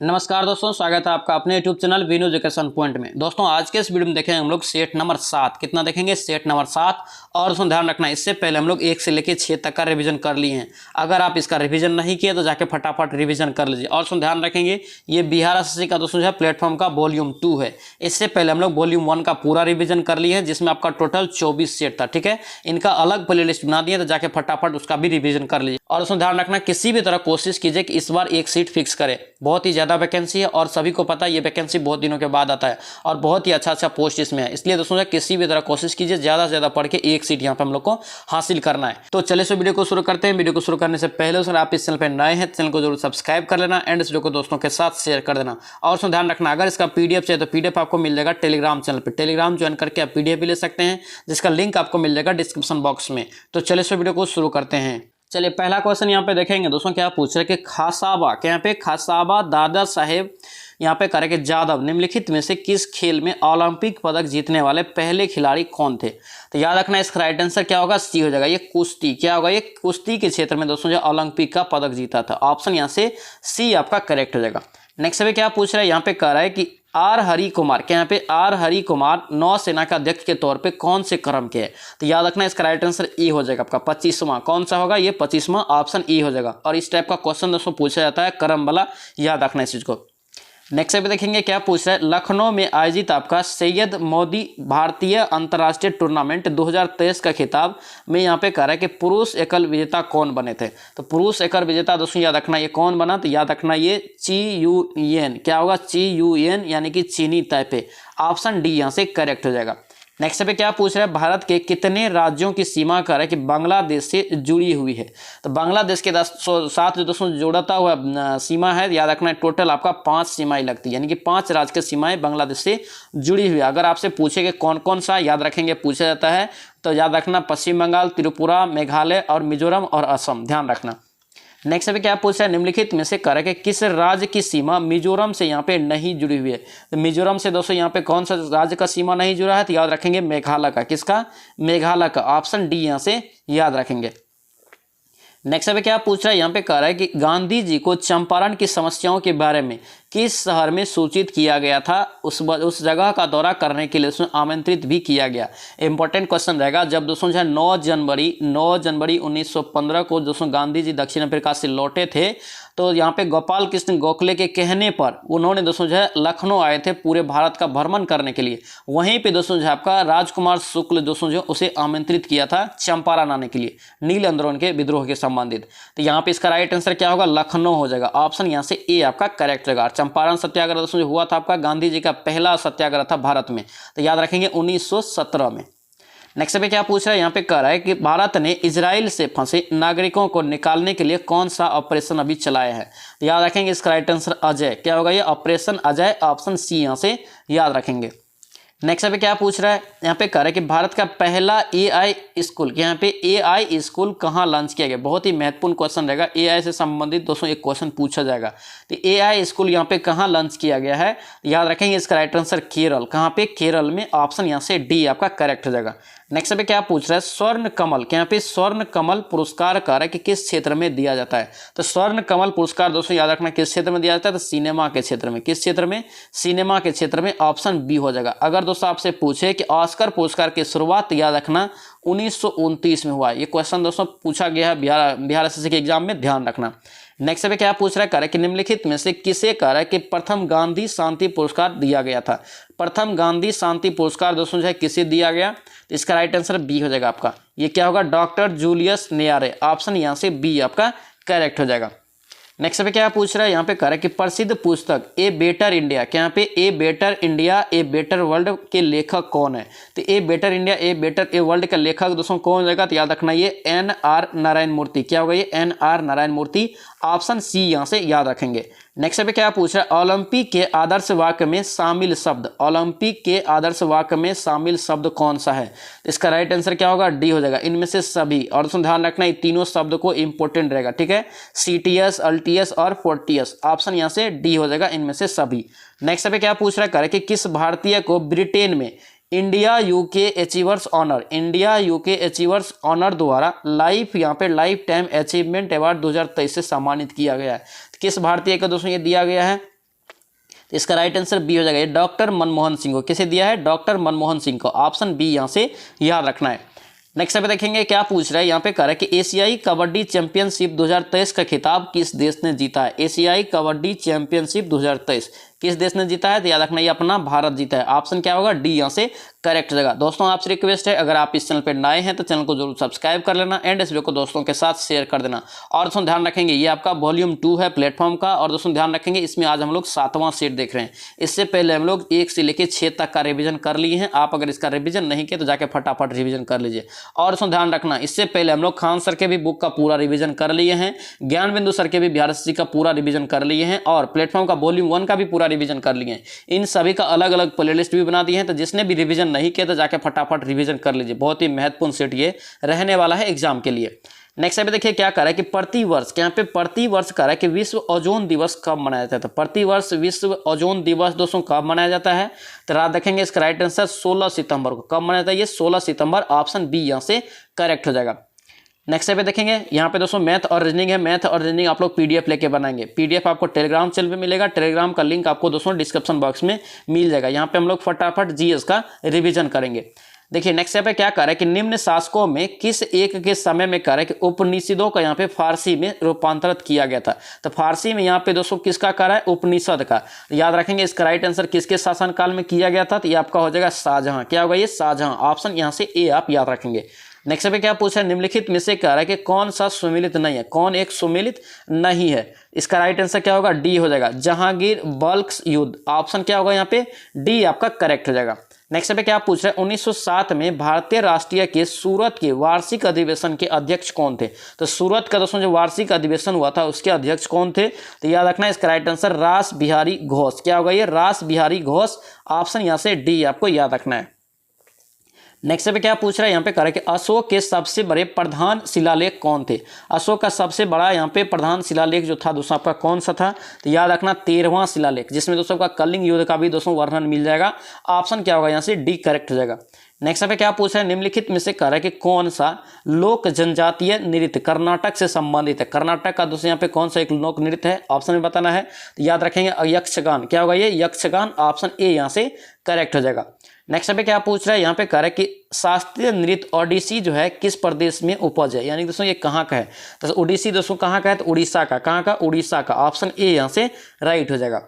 नमस्कार दोस्तों, स्वागत है आपका अपने YouTube channel Veenu education point में। दोस्तों आज के इस वीडियो में देखेंगे हम लोग सेट नंबर 7। कितना देखेंगे? Set number 7। और उसमें ध्यान रखना, इससे पहले हम लोग 1 से लेकर 6 तक का रिवीजन कर लिए हैं। अगर आप इसका रिवीजन नहीं किए तो जाके फटाफट रिवीजन कर लीजिए। और उसमें ध्यान रखेंगे, ये बिहार एसएससी का दोस्तों जो है प्लेटफॉर्म का वॉल्यूम 2 है। इससे पहले हम लोग वॉल्यूम 1 का पूरा रिवीजन कर लिए हैं, जिसमें आपका टोटल 24 सेट था। ठीक है, इनका अलग प्ले लिस्ट बना दिए, तो जाके फटाफट उसका भी रिवीजन कर लीजिए। और उसमें ध्यान रखना, किसी भी तरह कोशिश कीजिए कि इस बार एक सीट फिक्स करे। बहुत ही ज्यादा वैकेंसी है और सभी को पता है ये वैकेंसी बहुत दिनों के बाद आता है और बहुत ही अच्छा पोस्ट इसमें है। इसलिए दोस्तों किसी भी तरह कोशिश कीजिए ज्यादा से ज्यादा पढ़ के एक सीट यहाँ पे हम लोग को हासिल करना है। तो चलिए इस वीडियो को शुरू करते हैं। वीडियो को शुरू करने से पहले अगर आप इस चैनल पर नए हैं, चैनल को जरूर सब्सक्राइब कर लेना एंड इस वीडियो को दोस्तों के साथ शेयर कर देना। और उसमें ध्यान रखना, अगर इसका पीडीएफ चाहिए तो पीडीएफ आपको मिल जाएगा टेलीग्राम चैनल पर। टेलीग्राम ज्वाइन करके आप पीडीएफ भी ले सकते हैं, जिसका लिंक आपको मिल जाएगा डिस्क्रिप्शन बॉक्स में। तो चलिए इस वीडियो को शुरू करते हैं। चलिए पहला क्वेश्चन यहाँ पे देखेंगे दोस्तों, क्या पूछ रहे कि खासाबा क्या यहाँ पे खासाबा दादा साहेब यहाँ पे करेंगे जादव निम्नलिखित में से किस खेल में ओलंपिक पदक जीतने वाले पहले खिलाड़ी कौन थे? तो याद रखना, इसका राइट आंसर क्या होगा? सी हो जाएगा। ये कुश्ती क्या होगा? ये कुश्ती के क्षेत्र में दोस्तों जो ओलंपिक का पदक जीता था। ऑप्शन यहाँ से सी आपका करेक्ट हो जाएगा। नेक्स्ट पे क्या पूछ रहा है, यहाँ पे कह रहा है कि आर हरि कुमार क्या यहाँ पे आर हरि कुमार नौसेना का अध्यक्ष के तौर पे कौन से क्रम के है? तो याद रखना, इसका राइट आंसर ई हो जाएगा आपका 25वां। कौन सा होगा? ये 25वां, ऑप्शन ई हो जाएगा। और इस टाइप का क्वेश्चन दोस्तों पूछा जाता है क्रम वाला, याद रखना इस चीज को। नेक्स्ट पे देखेंगे क्या पूछ रहा है, लखनऊ में आयोजित आपका सैयद मोदी भारतीय अंतर्राष्ट्रीय टूर्नामेंट 2023 का खिताब में यहाँ पे कह रहा है कि पुरुष एकल विजेता कौन बने थे? तो पुरुष एकल विजेता दोस्तों याद रखना, ये कौन बना? तो याद रखना ये CUN क्या होगा? CUN यानी कि चीनी ताइपे। ऑप्शन डी यहाँ से करेक्ट हो जाएगा। नेक्स्ट पे क्या पूछ रहा है, भारत के कितने राज्यों की सीमा कह रहा है कि बांग्लादेश से जुड़ी हुई है? तो बांग्लादेश के साथ जो दोस्तों जोड़ता हुआ सीमा है, याद रखना टोटल आपका 5 सीमाएं लगती है, यानी कि 5 राज्य की सीमाएं बांग्लादेश से जुड़ी हुई है। अगर आपसे पूछे कि कौन कौन सा याद रखेंगे पूछा जाता है, तो याद रखना पश्चिम बंगाल, त्रिपुरा, मेघालय और मिजोरम और असम, ध्यान रखना। नेक्स्ट पे क्या पूछा है, निम्नलिखित में से कह रहा है कि किस राज्य की सीमा मिजोरम से यहाँ पे नहीं जुड़ी हुई है? तो मिजोरम से दोस्तों यहाँ पे कौन सा राज्य का सीमा नहीं जुड़ा है? तो याद रखेंगे मेघालय का। किसका? मेघालय का। ऑप्शन डी यहाँ से याद रखेंगे। नेक्स्ट पे क्या पूछ रहा है, यहाँ पे कह रहा है कि गांधी जी को चंपारण की समस्याओं के बारे में किस शहर में सूचित किया गया था? उस जगह का दौरा करने के लिए उसमें आमंत्रित भी किया गया। इंपॉर्टेंट क्वेश्चन रहेगा। जब दोस्तों जो है 9 जनवरी 1915 को दोस्तों गांधी जी दक्षिण अफ्रीका से लौटे थे, तो यहाँ पे गोपाल कृष्ण गोखले के कहने पर उन्होंने दोस्तों जो है लखनऊ आए थे पूरे भारत का भ्रमण करने के लिए। वहीं पे दोस्तों जो है आपका राजकुमार शुक्ल दोस्तों जो उसे आमंत्रित किया था चंपारण आने के लिए, नील आंदोलन के विद्रोह के संबंधित। तो यहाँ पे इसका राइट आंसर क्या होगा? लखनऊ हो जाएगा। ऑप्शन यहाँ से ए आपका करेक्ट होगा। चंपारण सत्याग्रह दोस्तों जो हुआ था आपका गांधी जी का पहला सत्याग्रह था भारत में, तो याद रखेंगे 1917 में। नेक्स्ट पे क्या पूछ रहा है, यहाँ पे कह रहा है कि भारत ने इजराइल से फंसे नागरिकों को निकालने के लिए कौन सा ऑपरेशन अभी चलाया है? तो याद रखेंगे इसका राइट आंसर अजय। क्या होगा? ये ऑपरेशन अजय। ऑप्शन सी यहाँ से याद रखेंगे। नेक्स्ट पे क्या पूछ रहा है, यहाँ पे कह रहा है कि भारत का पहला AI स्कूल यहाँ पे AI स्कूल कहाँ लॉन्च किया गया? बहुत ही महत्वपूर्ण क्वेश्चन रहेगा। AI से संबंधित दोस्तों एक क्वेश्चन पूछा जाएगा। तो AI स्कूल यहाँ पे कहाँ लॉन्च किया गया है? याद रखेंगे इसका राइट आंसर केरल। कहाँ पे? केरल में। ऑप्शन यहाँ से डी आपका करेक्ट हो जाएगा। नेक्स्ट पे क्या पूछ रहा है, स्वर्ण कमल यहाँ पे स्वर्ण कमल पुरस्कार कह रहा है कि किस क्षेत्र में दिया जाता है? तो स्वर्ण कमल पुरस्कार दोस्तों याद रखना किस क्षेत्र में दिया जाता है? तो सिनेमा के क्षेत्र में। किस क्षेत्र में? सिनेमा के क्षेत्र में। ऑप्शन बी हो जाएगा। अगर दोस्तों आपसे पूछे कि ऑस्कर पुरस्कार की शुरुआत याद रखना 1929 में हुआ। ये क्वेश्चन दोस्तों पूछा गया है बिहार एसएससी के एग्जाम में, ध्यान रखना। नेक्स्ट पे क्या पूछ रहा है, कह रहा है कि निम्नलिखित में से किसे कह रहा है कि प्रथम गांधी शांति पुरस्कार दिया गया था? प्रथम गांधी शांति पुरस्कार दोस्तों जो है किसे दिया गया? तो इसका राइट आंसर बी हो जाएगा आपका। ये क्या होगा? Doctor Julius नेयारे। ऑप्शन यहाँ से बी आपका करेक्ट हो जाएगा। नेक्स्ट पे क्या पूछ रहा है, यहाँ पे कह रहा है कि प्रसिद्ध पुस्तक ए बेटर इंडिया क्या यहाँ पे a better India a better world के लेखक कौन है? तो a better India a better a world का लेखक दोस्तों कौन होगा? तो याद रखना ये NR नारायण मूर्ति। क्या होगा? ये NR नारायण मूर्ति। ऑप्शन सी यहाँ से याद रखेंगे। नेक्स्ट पे क्या पूछ रहा है, ओलंपिक के आदर्श वाक्य में शामिल शब्द, ओलंपिक के आदर्श वाक्य में शामिल शब्द कौन सा है? इसका राइट आंसर क्या होगा? डी हो जाएगा। इनमें से सभी। और उसमें ध्यान रखना ये तीनों शब्द को इंपोर्टेंट रहेगा, ठीक है? CTS, LTS और 40S। ऑप्शन यहाँ से डी हो जाएगा, इनमें से सभी। नेक्स्ट पे क्या पूछ रहा है कि किस भारतीय को ब्रिटेन में इंडिया यूके अचीवर्स ऑनर द्वारा यहाँ पे लाइफ टाइम अचीवमेंट अवार्ड 2023 से सम्मानित किया गया है? किस भारतीय को दोस्तों ये दिया गया है? तो इसका राइट आंसर बी हो जाएगा। ये डॉक्टर मनमोहन सिंह को, किसे दिया है? डॉक्टर मनमोहन सिंह को। ऑप्शन बी यहाँ से याद रखना है। नेक्स्ट पे देखेंगे क्या पूछ रहा है, यहाँ पे कह रहा है कि एशियाई कबड्डी चैंपियनशिप 2023 का खिताब किस देश ने जीता है? एशियाई कबड्डी चैंपियनशिप 2023 किस देश ने जीता है? तो याद रखना ये अपना भारत जीता है। ऑप्शन क्या होगा? डी यहाँ से करेक्ट जगह। दोस्तों आपसे रिक्वेस्ट है, अगर आप इस चैनल पर नए हैं तो चैनल को जरूर सब्सक्राइब कर लेना एंड इस वीडियो को दोस्तों के साथ शेयर कर देना। और दोस्तों ध्यान रखेंगे ये आपका वॉल्यूम 2 है प्लेटफॉर्म का। और दोस्तों ध्यान रखेंगे इसमें आज हम लोग 7वां सेट देख रहे हैं। इससे पहले हम लोग 1 से लेकर 6 तक का रिविजन कर लिए हैं। आप अगर इसका रिविजन नहीं किए तो जाके फटाफट रिविजन कर लीजिए। और दोस्तों ध्यान रखना इससे पहले हम लोग खान सर के भी बुक का पूरा रिविजन कर लिए हैं, ज्ञान बिंदु सर के भी बिहार एसएससी का पूरा रिविजन कर लिए हैं और प्लेटफॉर्म का वॉल्यूम 1 का भी पूरा रिविजन कर लिए हैं। इन सभी का अलग अलग प्लेलिस्ट भी बना दी है, तो जिसने भी रिवीजन नहीं किया तो जाके फटाफट रिवीजन कर लीजिए। बहुत ही महत्वपूर्ण सेट ये रहने वाला है एग्जाम के लिए। नेक्स्ट पे देखिए क्या कर रहा है कि प्रति वर्ष, यहाँ पे प्रति वर्ष कर रहा है कि विश्व ओजोन दिवस कब मनाया जाता है? तो प्रति वर्ष विश्व ओजोन दिवस दोस्तों कब मनाया जाता है? तो रात देखेंगे इसका राइट आंसर 16 सितंबर को। कब मनाया जाता है ये? 16 सितंबर। ऑप्शन बी यहाँ से करेक्ट हो जाएगा। नेक्स्ट पे देखेंगे यहाँ पे दोस्तों मैथ और रीजनिंग है। मैथ और रीजनिंग आप लोग पीडीएफ लेके बनाएंगे। पीडीएफ आपको टेलीग्राम चैनल पे मिलेगा। टेलीग्राम का लिंक आपको दोस्तों डिस्क्रिप्शन बॉक्स में मिल जाएगा। यहाँ पे हम लोग फटाफट जीएस का रिवीजन करेंगे। देखिए नेक्स्ट पे क्या कर रहा है कि निम्न शासकों में किस एक के समय में कर रहा है कि उपनिषदों का यहाँ पे फारसी में रूपांतरित किया गया था? तो फारसी में यहाँ पे दोस्तों किसका कर रहा है? उपनिषद का। याद रखेंगे इसका राइट आंसर किसके शासनकाल में किया गया था? तो ये आपका हो जाएगा शाहजहां। क्या होगा ये? शाहजहां। ऑप्शन यहाँ से ए आप याद रखेंगे। नेक्स्ट पे क्या पूछा है? निम्नलिखित में से कह रहा है कि कौन सा सुमेलित नहीं है? कौन एक सुमेलित नहीं है? इसका राइट आंसर क्या होगा? डी हो जाएगा, जहांगीर बल्क युद्ध। ऑप्शन क्या होगा यहाँ पे? डी आपका करेक्ट हो जाएगा। नेक्स्ट पे क्या पूछ रहा है? 1907 में भारतीय राष्ट्रीय के सूरत के वार्षिक अधिवेशन के अध्यक्ष कौन थे? तो सूरत का दोस्तों जो वार्षिक अधिवेशन हुआ था उसके अध्यक्ष कौन थे? तो याद रखना इसका राइट आंसर रास बिहारी घोष। क्या होगा ये? रास बिहारी घोष। ऑप्शन यहाँ से डी आपको याद रखना है। नेक्स्ट पे क्या पूछ रहा है? यहाँ पे कह रहा है कि अशोक के सबसे बड़े प्रधान शिलालेख कौन थे? अशोक का सबसे बड़ा यहाँ पे प्रधान शिलालेख जो था दोस्तों आपका कौन सा था? तो याद रखना 13वां शिलालेख, जिसमें दोस्तों का कलिंग युद्ध का भी दोस्तों वर्णन मिल जाएगा। ऑप्शन क्या होगा यहाँ से? डी करेक्ट हो जाएगा। नेक्स्ट पे क्या पूछ रहा है? निम्नलिखित में से कह रहा है कि कौन सा लोक जनजातीय नृत्य कर्नाटक से संबंधित है? कर्नाटक का दोस्तों यहाँ पे कौन सा एक लोक नृत्य है? ऑप्शन में बताना है। तो याद रखेंगे यक्षगान। क्या होगा ये? यक्षगान। ऑप्शन ए यहाँ से करेक्ट हो जाएगा। नेक्स्ट पे क्या पूछ रहा है? यहाँ पे कह रहा है कि शास्त्रीय नृत्य ओडिसी जो है किस प्रदेश में उपज है? यानी दोस्तों ये कहाँ का है? तो ओडिसी दोस्तों कहाँ का है? तो उड़ीसा का। कहाँ का? उड़ीसा का। ऑप्शन ए यहाँ से राइट हो जाएगा।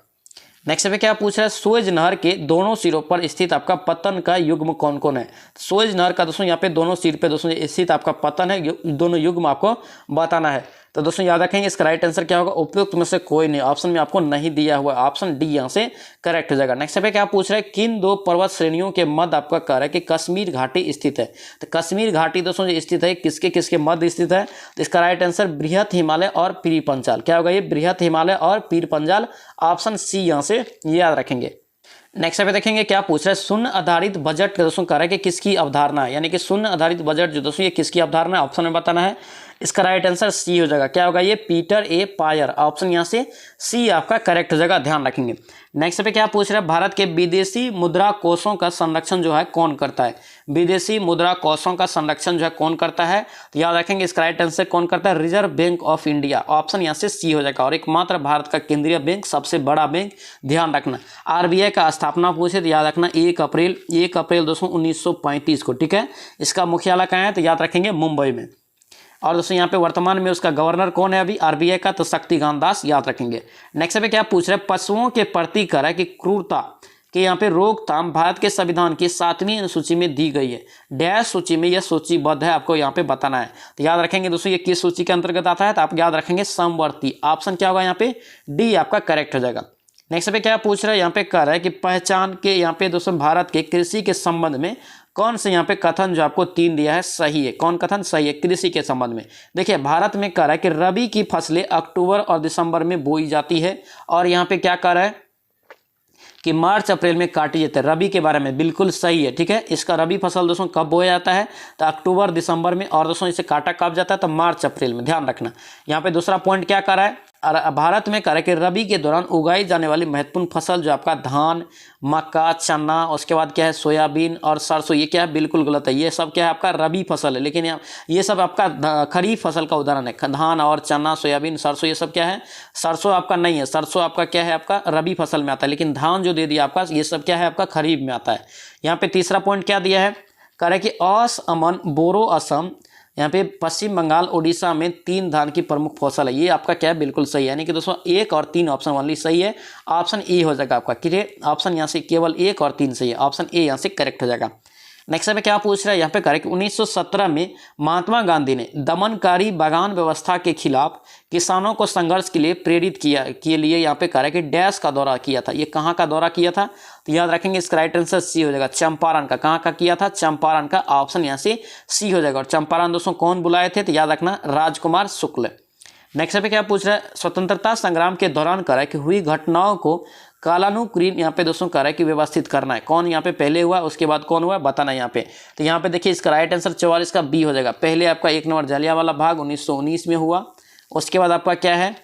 नेक्स्ट पे क्या पूछ रहा है? सुएज नहर के दोनों सिरों पर स्थित आपका पतन का युग्म कौन कौन है? सुएज नहर का दोस्तों यहाँ पे दोनों सिर पे दोस्तों स्थित आपका पतन है, दोनों युग्म आपको बताना है। तो दोस्तों याद रखेंगे इसका राइट आंसर क्या होगा? उपयुक्त में से कोई नहीं। ऑप्शन में आपको नहीं दिया हुआ। ऑप्शन डी यहाँ से करेक्ट हो जाएगा। नेक्स्ट पे क्या पूछ रहा है? किन दो पर्वत श्रेणियों के मध्य आपका कह रहा है कि कश्मीर घाटी स्थित है? तो कश्मीर घाटी दोस्तों जो स्थित है किसके किसके मध्य स्थित है? तो इसका राइट आंसर बृहत हिमालय और पीर पंचाल। क्या होगा ये? बृहत हिमालय और पीर पंचाल। ऑप्शन सी यहाँ से याद रखेंगे। नेक्स्ट पे देखेंगे क्या पूछ रहा है? शून्य आधारित बजट दोस्तों कह रहा है कि किसकी अवधारणा है? यानी कि शून्य आधारित बजट जो दोस्तों ये किसकी अवधारणा है? ऑप्शन में बताना है। इसका राइट आंसर सी हो जाएगा। क्या होगा ये? पीटर ए पायर। ऑप्शन यहाँ से सी आपका करेक्ट हो जाएगा। ध्यान रखेंगे। नेक्स्ट पे क्या पूछ रहा है? भारत के विदेशी मुद्रा कोषों का संरक्षण जो है कौन करता है? विदेशी मुद्रा कोषों का संरक्षण जो है कौन करता है? तो याद रखेंगे इसका राइट आंसर कौन करता है? Reserve bank of India. Option यहाँ से सी हो जाएगा। और एकमात्र भारत का केंद्रीय बैंक, सबसे बड़ा बैंक। ध्यान रखना। आरबीआई का स्थापना पूछे तो याद रखना 1 अप्रैल दोस्तों 1935 को। ठीक है। इसका मुख्यालय कहाँ है? तो याद रखेंगे मुंबई में। और दोस्तों यहाँ पे वर्तमान में उसका गवर्नर कौन है अभी आरबीआई का? तो शक्तिकांत दास। याद रखेंगे। नेक्स्ट पे क्या पूछ रहे हैं? पशुओं के प्रति कर है कि क्रूरता के यहाँ पे रोकथाम भारत के संविधान की 7वीं अनुसूची में दी गई है। डैश सूची में यह सूचीबद्ध है, आपको यहाँ पे बताना है। तो याद रखेंगे दोस्तों ये किस सूची के अंतर्गत आता है? तो आप याद रखेंगे समवर्ती। ऑप्शन क्या होगा यहाँ पे? डी आपका करेक्ट हो जाएगा। नेक्स्ट पे क्या पूछ रहा है? यहाँ पे कह रहा है कि पहचान के यहाँ पे दोस्तों भारत के कृषि के संबंध में कौन से यहाँ पे कथन जो आपको 3 दिया है सही है? कौन कथन सही है कृषि के संबंध में? देखिए भारत में कह रहा है कि रबी की फसलें अक्टूबर और दिसंबर में बोई जाती है। और यहाँ पे क्या कह रहा है कि मार्च अप्रैल में काटी जाती है। रबी के बारे में बिल्कुल सही है। ठीक है। इसका रबी फसल दोस्तों कब बोया जाता है? तो अक्टूबर दिसंबर में। और दोस्तों इसे काटा कब जाता है? तो मार्च अप्रैल में। ध्यान रखना। यहाँ पे दूसरा पॉइंट क्या कर रहा है? भारत में करें कि रबी के दौरान उगाई जाने वाली महत्वपूर्ण फसल जो आपका धान, मक्का, चना, उसके बाद क्या है सोयाबीन और सरसों, ये क्या है बिल्कुल गलत है। ये सब क्या है आपका रबी फसल है, लेकिन ये सब आपका खरीफ फसल का उदाहरण है। धान और चना, सोयाबीन, सरसों, ये सब क्या है, सरसों आपका नहीं है। सरसों आपका क्या है, आपका रबी फसल में आता है, लेकिन धान जो दे दिया आपका, ये सब क्या है आपका खरीफ में आता है। यहाँ पे तीसरा पॉइंट क्या दिया है, कह रहे कि असमन, बोरो, असम, यहाँ पे पश्चिम बंगाल, उड़ीसा में 3 धान की प्रमुख फसल है। ये आपका क्या है बिल्कुल सही है, यानी कि दोस्तों 1 और 3 ऑप्शन वाली सही है। ऑप्शन ए हो जाएगा आपका, क्लियर। ऑप्शन यहाँ से केवल 1 और 3 सही है, ऑप्शन ए यहाँ से करेक्ट हो जाएगा। नेक्स्ट में क्या पूछ रहा है यहाँ पे, करेक्ट 1917 में महात्मा गांधी ने दमनकारी बागान व्यवस्था के खिलाफ किसानों को संघर्ष के लिए प्रेरित किया के लिए यहाँ पे करेक्ट डैश का दौरा किया था। ये कहाँ का दौरा किया था, तो याद रखेंगे इसका राइट आंसर सी हो जाएगा, चंपारण का। कहाँ का किया था, चंपारण का, ऑप्शन यहाँ से सी हो जाएगा। और चंपारण दोस्तों कौन बुलाए थे, तो याद रखना राजकुमार शुक्ल। नेक्स्ट पे क्या पूछ रहा है, स्वतंत्रता संग्राम के दौरान करें कि हुई घटनाओं को कालानुक्रीन यहाँ पे दोस्तों करें कि व्यवस्थित करना है। कौन यहाँ पे पहले हुआ, उसके बाद कौन हुआ, बताना है यहाँ पे। तो यहाँ पे देखिए इसका राइट आंसर 44 का बी हो जाएगा। पहले आपका 1 नंबर जलियांवाला बाग 1919 में हुआ, उसके बाद आपका क्या है,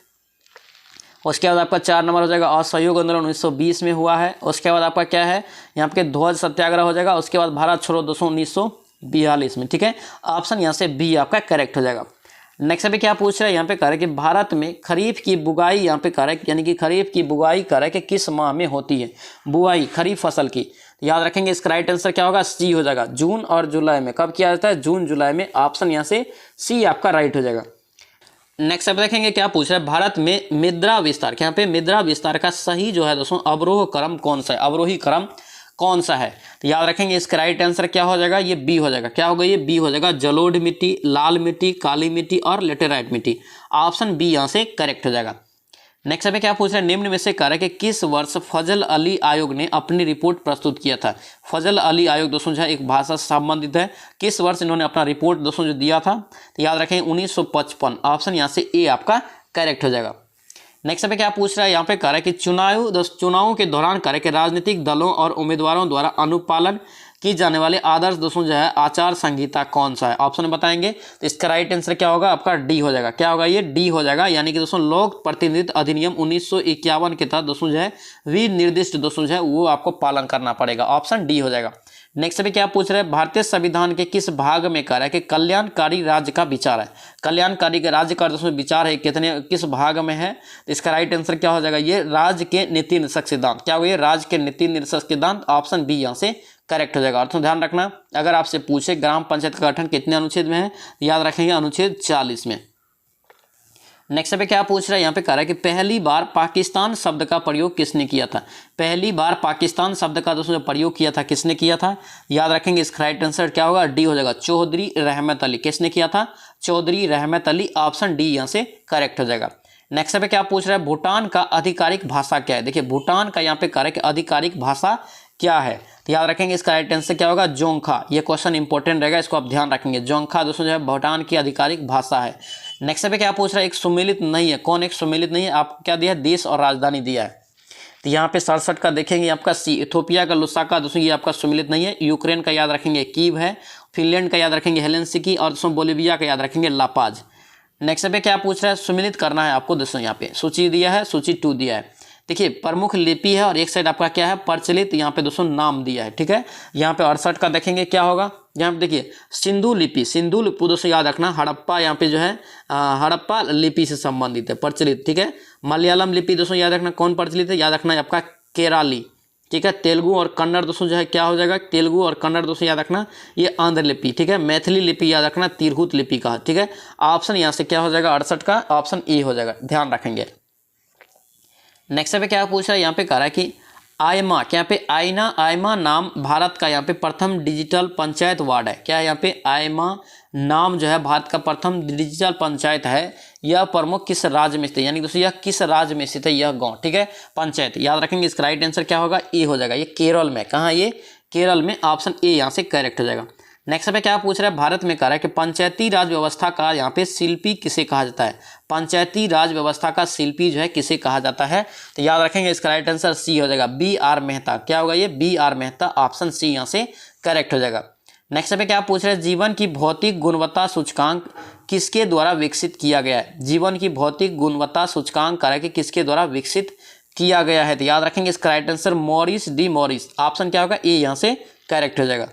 उसके बाद आपका 4 नंबर हो जाएगा असहयोग आंदोलन 1920 में हुआ है। उसके बाद आपका क्या है, यहाँ पे ध्वज सत्याग्रह हो जाएगा। उसके बाद भारत छोड़ो दोस्तों 1942 में, ठीक है। ऑप्शन यहाँ से बी आपका करेक्ट हो जाएगा। नेक्स्ट पे क्या पूछ रहा है यहाँ पे, कह रहे कि भारत में खरीफ की बुआई यहाँ पे करें, यानी कि खरीफ की बुआई करें कि किस माह में होती है बुआई खरीफ फसल की। याद रखेंगे इसका राइट आंसर क्या होगा, सी हो जाएगा, जून और जुलाई में। कब किया जाता है, जून जुलाई में। ऑप्शन यहाँ से सी आपका राइट हो जाएगा। नेक्स्ट अब देखेंगे क्या पूछ रहा है, भारत में मृदा विस्तार, यहाँ पे मृदा विस्तार का सही जो है दोस्तों अवरोह क्रम कौन सा है, अवरोही क्रम कौन सा है। तो याद रखेंगे इसका राइट आंसर क्या हो जाएगा, ये बी हो जाएगा। क्या होगा, ये बी हो जाएगा, जलोढ़ मिट्टी, लाल मिट्टी, काली मिट्टी और लेटेराइट मिट्टी। ऑप्शन बी यहाँ से करेक्ट हो जाएगा। नेक्स्ट अभी क्या पूछ रहे हैं, निम्न में से कह रहा है कि किस वर्ष फजल अली आयोग ने अपनी रिपोर्ट प्रस्तुत किया था। फजल अली आयोग दोस्तों जो है एक भाषा से संबंधित है, किस वर्ष इन्होंने अपना रिपोर्ट दोस्तों जो दिया था, तो याद रखें 1955। ऑप्शन यहाँ से ए आपका करेक्ट हो जाएगा। नेक्स्ट पे क्या पूछ रहा है यहाँ पे, कह रहा है कि चुनावों के दौरान कह रहा है कि राजनीतिक दलों और उम्मीदवारों द्वारा अनुपालन की जाने वाले आदर्श दोस्तों जो है आचार संहिता कौन सा है। ऑप्शन बताएंगे तो इसका राइट आंसर क्या होगा, आपका डी हो जाएगा। क्या होगा, ये डी हो जाएगा, यानी कि दोस्तों लोक प्रतिनिधित्व अधिनियम 1951 के तहत दोस्तों जो है विनिर्दिष्ट दोस्तों जो है वो आपको पालन करना पड़ेगा। ऑप्शन डी हो जाएगा। नेक्स्ट पे क्या पूछ रहे हैं, भारतीय संविधान के किस भाग में कह रहा है कि कल्याणकारी राज्य का विचार है। कल्याणकारी राज्य का दोस्तों विचार है किस भाग में है, तो इसका राइट आंसर क्या हो जाएगा, ये राज्य के नीति निर्देशक सिद्धांत। क्या होगा, ये राज्य के नीति निर्देशक सिद्धांत। ऑप्शन बी यहाँ से करेक्ट हो जाएगा। और तो ध्यान रखना, अगर आपसे पूछे ग्राम पंचायत का गठन कितने अनुच्छेद में है, याद रखेंगे अनुच्छेद 40 में। नेक्स्ट पे क्या पूछ रहा है यहाँ पे, कह रहा है कि पहली बार पाकिस्तान शब्द का प्रयोग किसने किया था। पहली बार पाकिस्तान शब्द का दोस्तों जो प्रयोग किया था किसने किया था, याद रखेंगे इसका राइट आंसर क्या होगा, डी हो जाएगा, चौधरी रहमत अली। किसने किया था, चौधरी रहमत अली। ऑप्शन डी यहाँ से करेक्ट हो जाएगा। नेक्स्ट पे क्या पूछ रहा है, भूटान का आधिकारिक भाषा क्या है। देखिए भूटान का यहाँ पे कह रहा है कि आधिकारिक भाषा क्या है, तो याद रखेंगे इसका राइट आंसर क्या होगा, जोंखा। ये क्वेश्चन इंपॉर्टेंट रहेगा, इसको आप ध्यान रखेंगे। जोंखा दोस्तों जो है भूटान की आधिकारिक भाषा है। नेक्स्ट पे क्या पूछ रहा है, एक सुमेलित नहीं है। कौन एक सुमेलित नहीं है, आपको क्या दिया है, देश और राजधानी दिया है। तो यहाँ पे 67 का देखेंगे आपका सी, इथोपिया का लुसाका दोस्तों ये आपका सुमेलित नहीं है। यूक्रेन का याद रखेंगे कीव है, फिनलैंड का याद रखेंगे हेलेंसिकी और दोस्तों बोलिविया का याद रखेंगे लापाज। नेक्स्ट पे क्या पूछ रहा है, सुमेलित करना है आपको दोस्तों, यहाँ पे सूची दिया है, सूची 2 दिया है। देखिए प्रमुख लिपि है और एक साइड आपका क्या है प्रचलित, यहाँ पे दोस्तों नाम दिया है, ठीक है। यहाँ पे 68 का देखेंगे क्या होगा, यहाँ पे देखिए सिंधु लिपि, सिंधु लिपि दोस्तों याद रखना, हड़प्पा यहाँ पे जो है हड़प्पा लिपि से संबंधित है, प्रचलित, ठीक है। मलयालम लिपि दोस्तों याद रखना कौन प्रचलित है, याद रखना आपका केराली, ठीक है। तेलुगु और कन्नड़ दोस्तों जो है क्या हो जाएगा, तेलुगु और कन्नड़ दोस्तों याद रखना ये आंध्र लिपि, ठीक है। मैथिली लिपि याद रखना तिरहुत लिपि का, ठीक है। ऑप्शन यहाँ से क्या हो जाएगा 68 का, ऑप्शन ए हो जाएगा, ध्यान रखेंगे। नेक्स्ट पे क्या पूछ रहा है, यहाँ पे कह रहा है कि आयमा, क्या यहाँ पे आयमा नाम भारत का यहाँ पे प्रथम डिजिटल पंचायत वार्ड है। क्या है यहाँ पे आयमा नाम जो है भारत का प्रथम डिजिटल पंचायत है, यह प्रमुख किस राज्य में स्थित है, यानी दोस्तों यह किस राज्य में स्थित है, यह गांव, ठीक है, पंचायत। याद रखेंगे इसका राइट आंसर क्या होगा, ए हो जाएगा, ये केरल में। कहाँ, ये केरल में। ऑप्शन ए यहाँ से करेक्ट हो जाएगा। नेक्स्ट पे क्या पूछ रहा है, भारत में कह रहा है कि पंचायती राज व्यवस्था का यहाँ पे शिल्पी किसे कहा जाता है। पंचायती राज व्यवस्था का शिल्पी जो है किसे कहा जाता है, तो याद रखेंगे इसका राइट आंसर सी हो जाएगा, बी आर मेहता। क्या होगा, ये B R Mehta. Option C यहाँ से करेक्ट हो जाएगा। नेक्स्ट पे क्या पूछ रहे हैं, जीवन की भौतिक गुणवत्ता सूचकांक किसके द्वारा विकसित किया गया है। जीवन की भौतिक गुणवत्ता सूचकांक करा कि किसके द्वारा विकसित किया गया है, तो याद रखेंगे इसका right answer Morris D Morris. Option क्या होगा, ए यहाँ से करेक्ट हो जाएगा।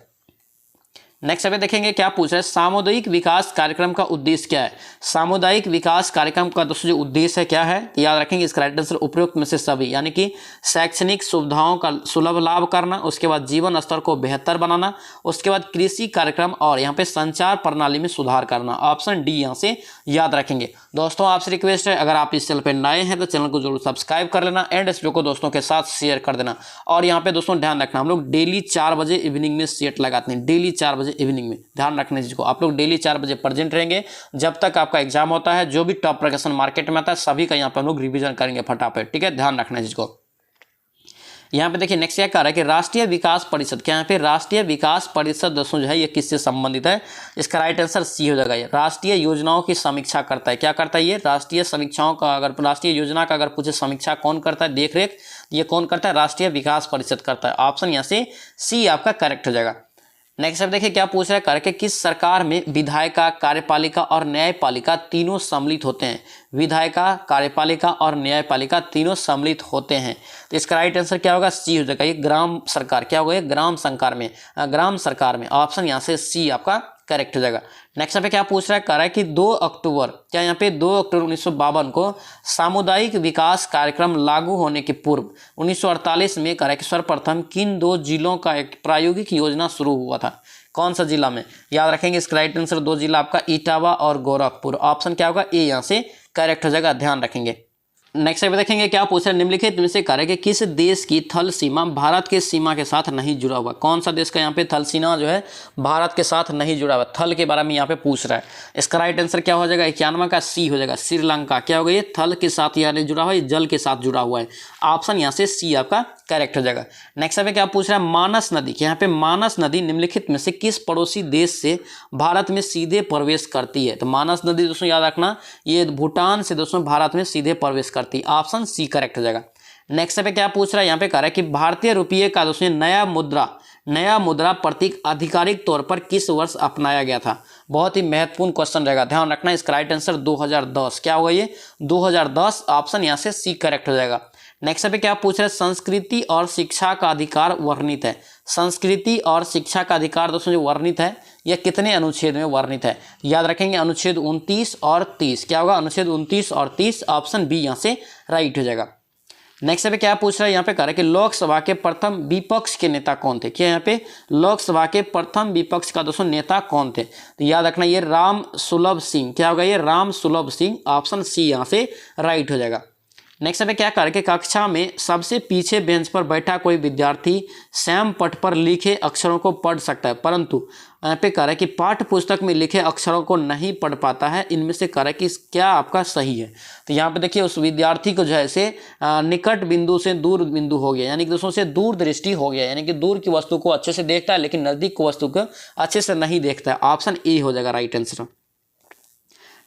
नेक्स्ट पे देखेंगे क्या पूछ रहे हैं, सामुदायिक विकास कार्यक्रम का उद्देश्य क्या है। सामुदायिक विकास कार्यक्रम का दोस्तों जो उद्देश्य है क्या है, तो याद रखेंगे इसका राइट आंसर उपरोक्त में से सभी, यानी कि शैक्षणिक सुविधाओं का सुलभ लाभ करना, उसके बाद जीवन स्तर को बेहतर बनाना, उसके बाद कृषि कार्यक्रम और यहाँ पे संचार प्रणाली में सुधार करना। ऑप्शन डी यहाँ से याद रखेंगे। दोस्तों आपसे रिक्वेस्ट है, अगर आप इस चैनल पर नए हैं तो चैनल को जरूर सब्सक्राइब कर लेना एंड इस वीडियो को दोस्तों के साथ शेयर कर देना। और यहाँ पे दोस्तों ध्यान रखना, हम लोग डेली 4 बजे इवनिंग में सेट लगाते हैं, डेली 4 बजे इवनिंग में, ध्यान रखने चीज को। आप लोग डेली 4 बजे प्रेजेंट रहेंगे जब तक आपका एग्जाम होता है। जो भी टॉप प्रकाशन मार्केट में आता है सभी का यहाँ पे हम लोग रिवीजन करेंगे फटाफट, ठीक है, ध्यान रखना चीज को। यहाँ पे देखिए नेक्स्ट क्या कह रहा है कि राष्ट्रीय विकास परिषद, क्या यहाँ पे राष्ट्रीय विकास परिषद दोस्तों जो है ये किससे संबंधित है, इसका राइट आंसर सी हो जाएगा। ये राष्ट्रीय योजनाओं की समीक्षा करता है। क्या करता है ये, राष्ट्रीय समीक्षाओं का, अगर राष्ट्रीय योजना का अगर पूछे समीक्षा कौन करता है, देख रेख, ये कौन करता है, राष्ट्रीय विकास परिषद करता है। ऑप्शन यहाँ से सी आपका करेक्ट हो जाएगा। नेक्स्ट अब देखिए क्या पूछ रहा है, करके किस सरकार में विधायिका, कार्यपालिका और न्यायपालिका तीनों सम्मिलित होते हैं। विधायिका, कार्यपालिका और न्यायपालिका तीनों सम्मिलित होते हैं, तो इसका राइट आंसर क्या होगा, सी हो जाएगा। ये ग्राम सरकार, क्या होगा, ये ग्राम सरकार में, ग्राम सरकार में। ऑप्शन यहाँ से सी आपका करेक्ट हो जाएगा। नेक्स्ट पे क्या पूछ रहा है, कह रहा है कि 2 अक्टूबर, क्या यहाँ पे 2 अक्टूबर 1952 को सामुदायिक विकास कार्यक्रम लागू होने के पूर्व 1948 में कह रहा है कि सर्वप्रथम किन 2 जिलों का एक प्रायोगिक योजना शुरू हुआ था। कौन सा जिला में, याद रखेंगे इसका राइट आंसर 2 जिला आपका इटावा और गोरखपुर। ऑप्शन क्या होगा, ए यहाँ से करेक्ट हो जाएगा, ध्यान रखेंगे। नेक्स्ट पे देखेंगे क्या पूछ रहे हैं, निम्नलिखित में से कह रहा है कि किस देश की थल सीमा भारत के सीमा के साथ नहीं जुड़ा हुआ। कौन सा देश का यहाँ पे थल सीमा जो है भारत के साथ नहीं जुड़ा हुआ, थल के बारे में यहाँ पे पूछ रहा है। इसका राइट आंसर क्या हो जाएगा, 91 का सी हो जाएगा, श्रीलंका। क्या होगा, ये थल के साथ यहाँ नहीं जुड़ा हुआ है, जल के साथ जुड़ा हुआ है। ऑप्शन यहाँ से सी आपका करेक्ट हो जाएगा। नेक्स्ट पे क्या पूछ रहा है, मानस नदी, कि यहाँ पे मानस नदी निम्नलिखित में से किस पड़ोसी देश से भारत में सीधे प्रवेश करती है। तो मानस नदी दोस्तों याद रखना, ये भूटान से दोस्तों भारत में सीधे प्रवेश करती है। ऑप्शन सी करेक्ट हो जाएगा। नेक्स्ट पे क्या पूछ रहा है, यहाँ पे कह रहा है कि भारतीय रुपये का दोस्तों नया मुद्रा प्रतीक आधिकारिक तौर पर किस वर्ष अपनाया गया था। बहुत ही महत्वपूर्ण क्वेश्चन रहेगा, ध्यान रखना। इसका राइट आंसर 2010, क्या होगा ये 2010। ऑप्शन यहाँ से सी करेक्ट हो जाएगा। नेक्स्ट पे क्या पूछ रहे हैं, संस्कृति और शिक्षा का अधिकार वर्णित है। संस्कृति और शिक्षा का अधिकार दोस्तों जो वर्णित है यह कितने अनुच्छेद में वर्णित है, याद रखेंगे अनुच्छेद 29 और 30। क्या होगा, अनुच्छेद 29 और 30। ऑप्शन बी यहाँ से राइट हो जाएगा। नेक्स्ट पे क्या पूछ रहा है, यहाँ पे कह रहा है कि लोकसभा के प्रथम विपक्ष के नेता कौन थे। क्या यहाँ पे लोकसभा के प्रथम विपक्ष का दोस्तों नेता कौन थे, तो याद रखना ये राम सुलभ सिंह। क्या होगा, ये राम सुलभ सिंह। ऑप्शन सी यहाँ से राइट हो जाएगा। नेक्स्ट पे क्या कर, कक्षा में सबसे पीछे बेंच पर बैठा कोई विद्यार्थी सैम पट पर लिखे अक्षरों को पढ़ सकता है, परंतु यहाँ पे कह रहा है कि पाठ्य पुस्तक में लिखे अक्षरों को नहीं पढ़ पाता है। इनमें से कह रहा है कि क्या आपका सही है। तो यहाँ पे देखिए उस विद्यार्थी को जो है से निकट बिंदु से दूर बिंदु हो गया, यानी कि दोस्तों से दूर दृष्टि हो गया, यानी कि दूर की वस्तु को अच्छे से देखता है लेकिन नजदीक की वस्तु को अच्छे से नहीं देखता है। ऑप्शन ए हो जाएगा राइट आंसर।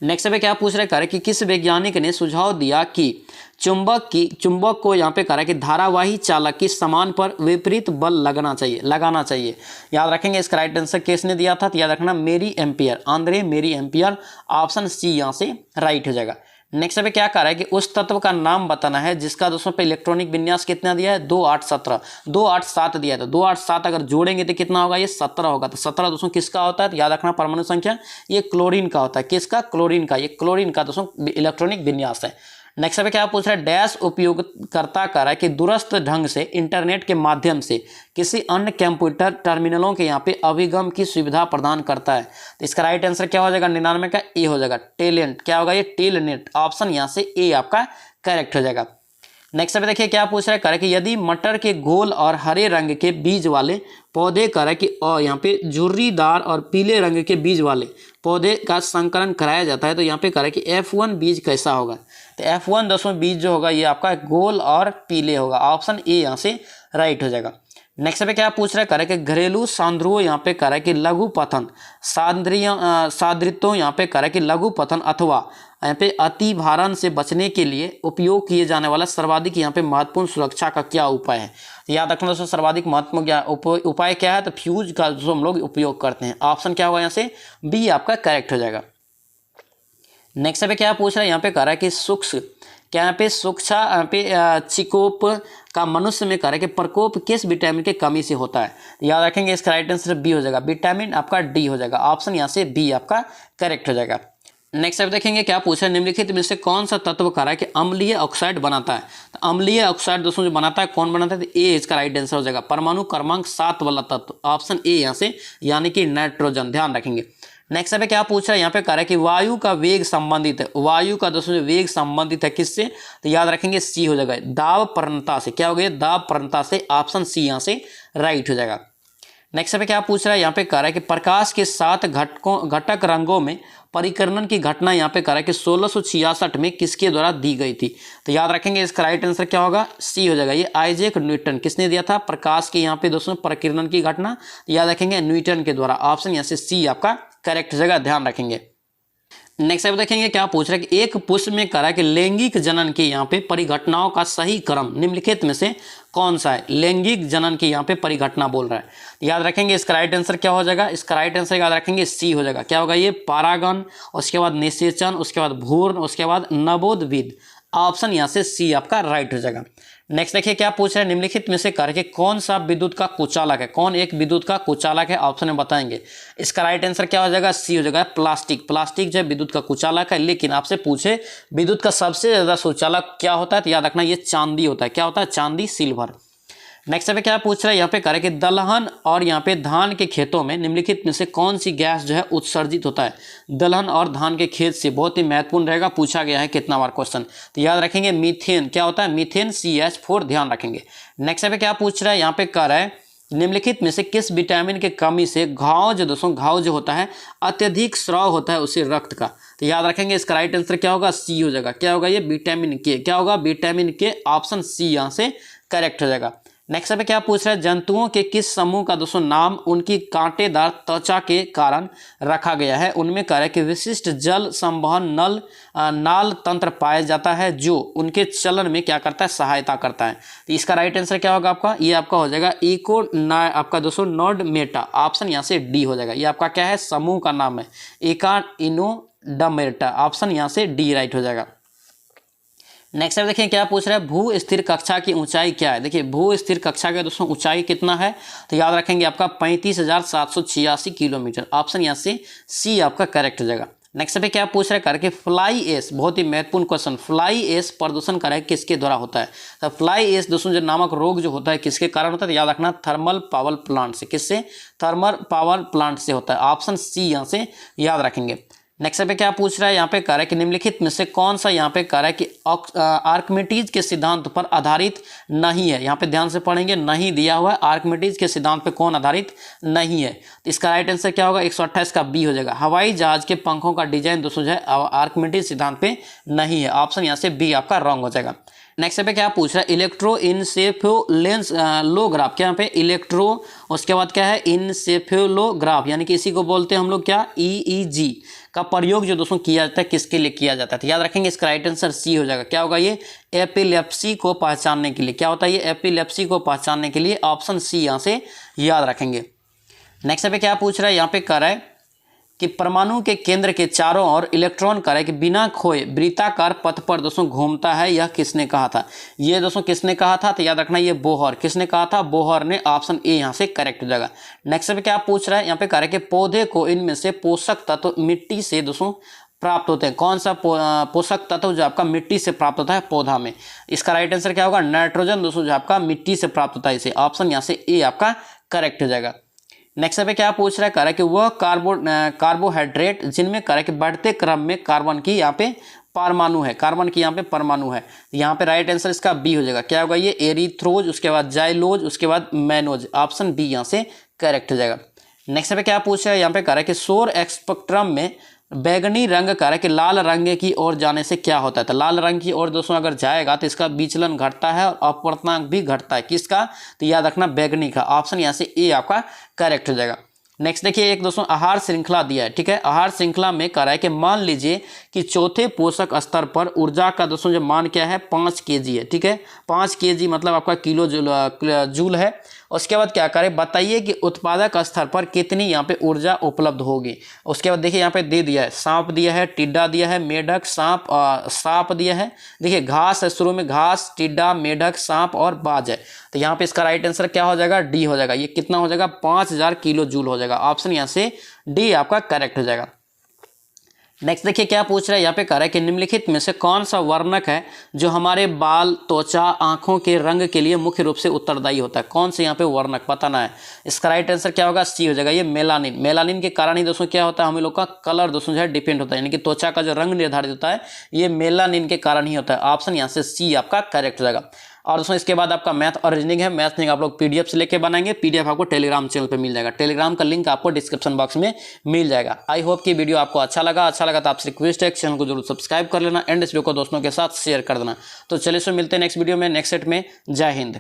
नेक्स्ट पे क्या पूछ रहे हैं, कि किस वैज्ञानिक ने सुझाव दिया कि चुंबक को यहाँ पे कह रहा है कि धारावाही चालक की समान पर विपरीत बल लगाना चाहिए। याद रखेंगे इसका राइट आंसर किसने दिया था, तो याद रखना मेरी एम्पियर, आंद्रे मेरी एम्पियर। ऑप्शन सी यहाँ से राइट हो जाएगा। नेक्स्ट पे क्या कह रहा है कि उस तत्व का नाम बताना है जिसका दोस्तों पे इलेक्ट्रॉनिक विन्यास कितना दिया है, 2 8 17 2 8 7 दिया है। तो 2 8 7 अगर जोड़ेंगे तो कितना होगा, ये 17 होगा। तो 17 दोस्तों किसका होता है, तो याद रखना परमाणु संख्या, ये क्लोरीन का होता है। किसका, क्लोरीन का। ये क्लोरीन का दोस्तों इलेक्ट्रॉनिक विन्यास है। नेक्स्ट पे क्या पूछ रहा है, डैश उपयोगकर्ता कह रहा है कि दूरस्थ ढंग से इंटरनेट के माध्यम से किसी अन्य कंप्यूटर टर्मिनलों के यहाँ पे अभिगम की सुविधा प्रदान करता है। तो इसका राइट आंसर क्या हो जाएगा, 99 का ए हो जाएगा, टेलेंट। क्या होगा, ये टेलनेट। ऑप्शन यहाँ से ए आपका करेक्ट हो जाएगा। नेक्स्ट पे देखिए क्या पूछ रहा है, कि यदि मटर के गोल और हरे रंग के बीज वाले पौधे करे कि और यहाँ पे झुर्रीदार और पीले रंग के बीज वाले पौधे का संकलन कराया जाता है, तो यहाँ पे करे कि F1 बीज कैसा होगा। तो F1 दोस्तों बीज जो होगा ये आपका गोल और पीले होगा। ऑप्शन ए यहाँ से राइट हो जाएगा। नेक्स्ट पे क्या पूछ रहा है, कह रहा है कि घरेलू सांद्रुओं यहाँ पे कह रहा है कि लघु पतन, सादृत्यों यहाँ पे कह रहा है कि लघु पतन अथवा यहाँ पे अति भारण से बचने के लिए उपयोग किए जाने वाला सर्वाधिक यहाँ पे महत्वपूर्ण सुरक्षा का क्या उपाय है। याद रखना दोस्तों, सर्वाधिक महत्वपूर्ण क्या उपाय क्या है, तो फ्यूज का जो हम लोग उपयोग करते हैं। ऑप्शन क्या होगा यहाँ से, बी आपका करेक्ट हो जाएगा। नेक्स्ट पे क्या पूछ रहा है, यहाँ पे कह रहा है कि सूक्ष्म क्या यहाँ पे सूक्ष्म यहाँ पे चिकोप का मनुष्य में कह रहा है कि प्रकोप किस विटामिन की कमी से होता है। याद रखेंगे इसका राइट आंसर बी हो जाएगा, विटामिन आपका डी हो जाएगा। ऑप्शन यहाँ से बी आपका करेक्ट हो जाएगा। नेक्स्ट आप देखेंगे क्या पूछा है, निम्नलिखित में से कौन सा तत्व कह रहा है कि अम्लीय ऑक्साइड बनाता है। तो अम्लीय ऑक्साइड दोस्तों जो बनाता है, कौन बनाता है, तो ए इसका राइट आंसर हो जाएगा, परमाणु क्रमांक 7 वाला तत्व। ऑप्शन ए यहाँ से, यानी कि नाइट्रोजन। ध्यान रखेंगे। नेक्स्ट पे क्या पूछ रहा है, यहाँ पे कह रहा है कि वायु का वेग संबंधित है। वायु का दोस्तों जो वेग संबंधित है किससे, तो याद रखेंगे सी हो जाएगा, दाब प्रवणता से। क्या हो गया, दाब प्रवणता से। ऑप्शन सी यहाँ से राइट हो जाएगा। नेक्स्ट पे क्या पूछ रहा है, यहाँ पे कह रहा है कि प्रकाश के 7 घटक रंगों में परिकर्णन की घटना यहाँ पे कह रहा है कि 1666 में किसके द्वारा दी गई थी। तो याद रखेंगे इसका राइट आंसर क्या होगा, सी हो जाएगा। ये आइजैक न्यूटन किसने दिया था, प्रकाश के यहाँ पे दोस्तों परिकर्णन की घटना, याद रखेंगे न्यूटन के द्वारा। ऑप्शन यहाँ से सी आपका करेक्ट जगह। ध्यान रखेंगे। नेक्स्ट आप देखेंगे क्या पूछ रहा है कि एक पुष्प में कह रहा है कि लैंगिक जनन की यहाँ पे परिघटनाओं का सही क्रम निम्नलिखित में से कौन सा है। लैंगिक जनन की यहाँ पे परिघटना बोल रहा है। याद रखेंगे इसका राइट आंसर क्या हो जाएगा, इसका राइट आंसर याद रखेंगे सी हो जाएगा। क्या होगा, ये परागन, उसके बाद निषेचन, उसके बाद भ्रूण, उसके बाद नवोद्भिद। ऑप्शन यहाँ से सी आपका राइट हो जाएगा। नेक्स्ट देखिए क्या पूछ रहा है, निम्नलिखित में से करके कौन सा विद्युत का कुचालक है, कौन एक विद्युत का कुचालक है। ऑप्शन में बताएंगे। इसका राइट आंसर क्या हो जाएगा, सी हो जाएगा, प्लास्टिक। प्लास्टिक जो विद्युत का कुचालक है। लेकिन आपसे पूछे विद्युत का सबसे ज्यादा सुचालक क्या होता है, तो याद रखना ये चांदी होता है। क्या होता है, चांदी, सिल्वर। नेक्स्ट पे क्या पूछ रहा है, यहाँ पे कह रहा है कि दलहन और यहाँ पे धान के खेतों में निम्नलिखित में से कौन सी गैस जो है उत्सर्जित होता है। दलहन और धान के खेत से बहुत ही महत्वपूर्ण रहेगा, पूछा गया है कितना बार क्वेश्चन। तो याद रखेंगे मीथेन। क्या होता है, मीथेन, CH4। ध्यान रखेंगे। नेक्स्ट पे क्या पूछ रहा है, यहाँ पे कह रहा है निम्नलिखित में से किस विटामिन के कमी से घाव जो दोस्तों घाव जो होता है अत्यधिक स्राव होता है उसे रक्त का। तो याद रखेंगे इसका राइट आंसर क्या होगा, सी हो जाएगा। क्या होगा, ये विटामिन के। क्या होगा, विटामिन के। ऑप्शन सी यहाँ से करेक्ट हो जाएगा। नेक्स्ट पे क्या पूछ रहा है, जंतुओं के किस समूह का दोस्तों नाम उनकी कांटेदार त्वचा के कारण रखा गया है। उनमें कह रहा है कि विशिष्ट जल संवहन नाल तंत्र पाया जाता है जो उनके चलन में क्या करता है, सहायता करता है। तो इसका राइट आंसर क्या होगा आपका, ये आपका हो जाएगा आपका दोस्तों नोडमेटा। ऑप्शन यहाँ से डी हो जाएगा। ये आपका क्या है, समूह का नाम है, एकाइनोडर्मेटा। ऑप्शन यहाँ से डी राइट हो जाएगा। नेक्स्ट देखिए क्या पूछ रहा है, भू स्थिर कक्षा की ऊंचाई क्या है। देखिए भू स्थिर कक्षा का दोस्तों ऊंचाई कितना है, तो याद रखेंगे आपका 35,786 किलोमीटर। ऑप्शन यहाँ से सी आपका करेक्ट हो जाएगा। नेक्स्ट पे क्या पूछ रहा है, करके फ्लाई एश, बहुत ही महत्वपूर्ण क्वेश्चन। फ्लाई एश प्रदूषण कर किसके द्वारा होता है। तो फ्लाई एश दोस्तों जो नामक रोग जो होता है किसके कारण होता है, तो याद रखना थर्मल पावर प्लांट से। किससे, थर्मल पावर प्लांट से होता है। ऑप्शन सी यहाँ से याद रखेंगे। नेक्स्ट पे क्या पूछ रहा है, यहाँ पे कह रहा है कि निम्नलिखित में से कौन सा यहाँ पे कह रहा है कि आर्किमिडीज के सिद्धांत पर आधारित नहीं है। यहाँ पे ध्यान से पढ़ेंगे, नहीं दिया हुआ है। आर्किमिडीज के सिद्धांत पे कौन आधारित नहीं है, तो इसका राइट आंसर क्या होगा, 128 का बी हो जाएगा। हवाई जहाज के पंखों का डिजाइन दोस्तों जो है आर्किमिडीज सिद्धांत पे नहीं है। ऑप्शन यहाँ से बी आपका रॉन्ग हो जाएगा। नेक्स्ट पे क्या पूछ रहा है, इलेक्ट्रोइंसेफेलोग्राफ। क्या यहाँ पे इलेक्ट्रो, उसके बाद क्या है इंसेफेलोग्राफ, यानी कि इसी को बोलते हैं हम लोग क्या, EEG का प्रयोग जो दोस्तों किया जाता है किसके लिए किया जाता है। तो याद रखेंगे इसका राइट आंसर सी हो जाएगा। क्या होगा, ये एपिलेप्सी को पहचानने के लिए। क्या होता है, ये एपिलेप्सी को पहचानने के लिए। ऑप्शन सी यहाँ से याद रखेंगे। नेक्स्ट पे क्या पूछ रहा है, यहाँ पे कह रहा है कि परमाणु के केंद्र के चारों ओर इलेक्ट्रॉन कह रहा है कि बिना खोए वृत्ताकार पथ पर दोस्तों घूमता है। यह किसने कहा था, ये दोस्तों किसने कहा था, तो याद रखना ये बोहर। किसने कहा था, बोहर ने। ऑप्शन ए यहाँ से करेक्ट हो जाएगा। नेक्स्ट पे क्या पूछ रहा है, यहाँ पे कह रहा है कि पौधे को इनमें से पोषक तत्व मिट्टी से दोस्तों प्राप्त होते हैं। कौन सा पोषक तत्व जो आपका मिट्टी से प्राप्त होता है पौधा में। इसका राइट आंसर क्या होगा, नाइट्रोजन दोस्तों जो आपका मिट्टी से प्राप्त होता है इसे। ऑप्शन यहाँ से ए आपका करेक्ट हो जाएगा। नेक्स्ट पे क्या पूछ रहा है, कह रहा है कि वह कार्बोहाइड्रेट जिनमें कह रहा है कि बढ़ते क्रम में कार्बन की यहाँ पे परमाणु है, कार्बन की यहाँ पे परमाणु है। यहाँ पे राइट आंसर इसका बी हो जाएगा। क्या होगा, ये एरिथ्रोज, उसके बाद जाइलोज, उसके बाद मैनोज। ऑप्शन बी यहाँ से करेक्ट हो जाएगा। नेक्स्ट पे क्या पूछ रहा है, यहाँ पे कह रहा है कि सौर स्पेक्ट्रम में बैगनी रंग का है कि लाल रंग की ओर जाने से क्या होता है। तो लाल रंग की ओर दोस्तों अगर जाएगा तो इसका विचलन घटता है और अपवर्तनांक भी घटता है। किसका? तो याद रखना बैगनी का। ऑप्शन यहाँ से ए आपका करेक्ट हो जाएगा। नेक्स्ट देखिए एक दोस्तों आहार श्रृंखला दिया है, ठीक है। आहार श्रृंखला में कह रहा है कि मान लीजिए कि चौथे पोषक स्तर पर ऊर्जा का दोस्तों जो मान क्या है 5 kg है, ठीक है। 5 kg मतलब आपका किलो जूल है। उसके बाद क्या करें बताइए कि उत्पादक स्तर पर कितनी यहाँ पे ऊर्जा उपलब्ध होगी। उसके बाद देखिए यहाँ पे दे दिया है सांप दिया है, टिड्डा दिया है, मेढक, सांप दिया है। देखिए घास है, शुरू में घास, टिड्डा, मेढक, सांप और बाज है। तो यहाँ पे इसका राइट आंसर क्या हो जाएगा? डी हो जाएगा। ये कितना हो जाएगा? 5000 किलो जूल हो जाएगा। ऑप्शन यहाँ से डी आपका करेक्ट हो जाएगा। नेक्स्ट देखिए क्या पूछ रहा है, यहाँ पे कह रहा है कि निम्नलिखित में से कौन सा वर्णक है जो हमारे बाल, त्वचा, आंखों के रंग के लिए मुख्य रूप से उत्तरदायी होता है। कौन से यहाँ पे वर्णक बताना है। इसका राइट आंसर क्या होगा? सी हो जाएगा। ये मेलानिन। मेलानिन के कारण ही दोस्तों क्या होता है, हम लोग का कलर दोस्तों जो है डिपेंड होता है, यानी कि त्वचा का जो रंग निर्धारित होता है ये मेलानिन के कारण ही होता है। ऑप्शन यहाँ से सी आपका करेक्ट हो जाएगा। और दोस्तों इसके बाद आपका मैथ और रीजनिंग है। मैथ आप लोग पीडीएफ से लेके बनाएंगे। पीडीएफ आपको टेलीग्राम चैनल पे मिल जाएगा। टेलीग्राम का लिंक आपको डिस्क्रिप्शन बॉक्स में मिल जाएगा। आई होप कि वीडियो आपको अच्छा लगा तो आपसे रिक्वेस्ट है चैनल को जरूर सब्सक्राइब कर लेना एंड इस वीडियो को दोस्तों के साथ शेयर कर देना। तो चलिए सो मिलते हैं नेक्स्ट वीडियो में, नेक्स्ट सेट में। जय हिंद।